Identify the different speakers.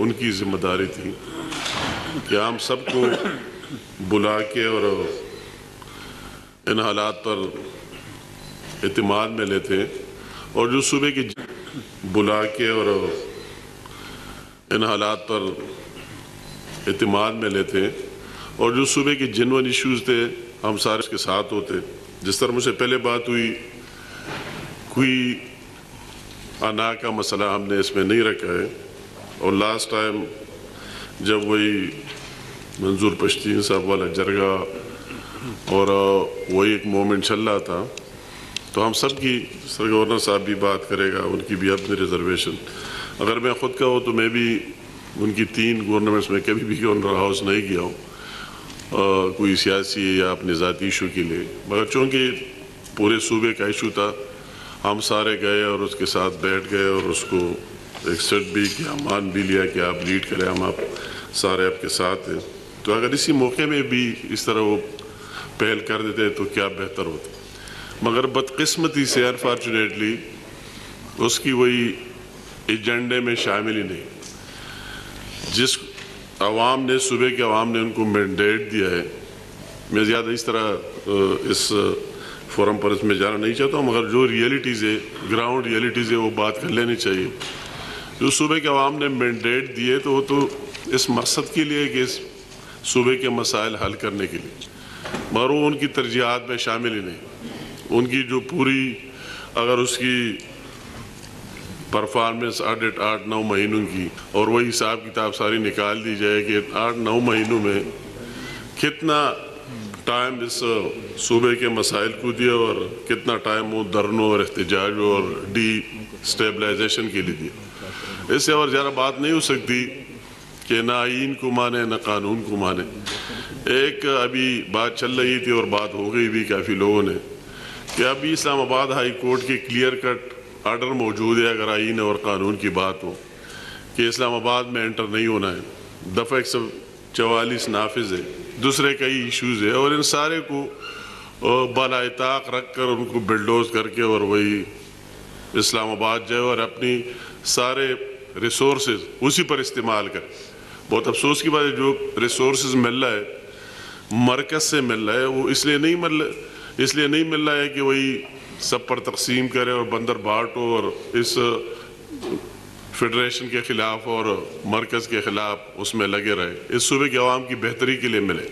Speaker 1: ان کی ذمہ داری تھی کہ ہم سب کو بلا کے اور ان حالات پر اعتماد میں لیتے، اور جو صوبے کی بلا کے اور ان حالات پر اعتماد میں لیتے، اور جو صوبے کے جنون ایشوز تھے ہم سارے اس کے ساتھ ہوتے۔ جس طرح مجھ سے پہلے بات ہوئی، کوئی انا کا مسئلہ ہم نے اس میں نہیں رکھا ہے، اور لاسٹ ٹائم جب وہی منظور پشتین صاحب والا جرگہ اور وہی ایک مومنٹ چل رہا تھا، تو ہم سب کی، سر گورنر صاحب بھی بات کرے گا، ان کی بھی اپنی ریزرویشن، اگر میں خود کا ہوں تو میں بھی ان کی 3 گورنمنٹس میں کبھی بھی گورنر ہاؤس نہیں گیا ہوں کوئی سیاسی یا اپنے ذاتی ایشو کے لیے، مگر چونکہ پورے صوبے کا ایشو تھا ہم سارے گئے اور اس کے ساتھ بیٹھ گئے اور اس کو ایکسپٹ بھی کیا، مان بھی لیا کہ آپ لیڈ کریں، ہم آپ سارے آپ کے ساتھ ہیں۔ تو اگر اسی موقع میں بھی اس طرح وہ پہل کر دیتے تو کیا بہتر ہوتا، مگر بدقسمتی سے انفارچونیٹلی اس کی وہی ایجنڈے میں شامل ہی نہیں۔ جس عوام نے، صوبے کے عوام نے ان کو مینڈیٹ دیا ہے، میں زیادہ اس طرح اس فورم پر اس میں جانا نہیں چاہتا ہوں، مگر جو ریئلٹیز ہے، گراؤنڈ ریئلٹیز ہے، وہ بات کر لینی چاہیے۔ جو صوبے کے عوام نے مینڈیٹ دیے تو وہ تو اس مقصد کے لیے کہ اس صوبے کے مسائل حل کرنے کے لیے، مگر وہ ان کی ترجیحات میں شامل ہی نہیں۔ ان کی جو پوری، اگر اس کی پرفارمنس 8-9 مہینوں کی، اور وہی حساب کتاب ساری نکال دی جائے کہ 8-9 مہینوں میں کتنا ٹائم اس صوبے کے مسائل کو دیا اور کتنا ٹائم وہ دھرنوں اور احتجاجوں اور ڈی سٹیبلائزیشن کے لیے دیا، اس سے اور زیادہ بات نہیں ہو سکتی کہ نہ آئین کو مانے نہ قانون کو مانے۔ ایک ابھی بات چل رہی تھی اور بات ہو گئی بھی کافی لوگوں نے کہ ابھی اسلام آباد ہائی کورٹ کے کلیئر کٹ آرڈر موجود ہے، اگر آئین اور قانون کی بات ہو کہ اسلام آباد میں انٹر نہیں ہونا ہے، دفعہ 144 نافذ ہے، دوسرے کئی ایشوز ہے، اور ان سارے کو بالائے طاق رکھ کر ان کو بلڈوز کر کے اور وہی اسلام آباد جائے اور اپنی سارے ریسورسز اسی پر استعمال کرے۔ بہت افسوس کی بات ہے، جو ریسورسز مل رہا ہے مرکز سے مل رہا ہے، وہ اس لیے نہیں مل رہا ہے کہ وہی سب پر تقسیم کرے اور بندر بانٹو اور اس فیڈریشن کے خلاف اور مرکز کے خلاف اس میں لگے رہے۔ اس صوبے کے عوام کی بہتری کے لیے ملے۔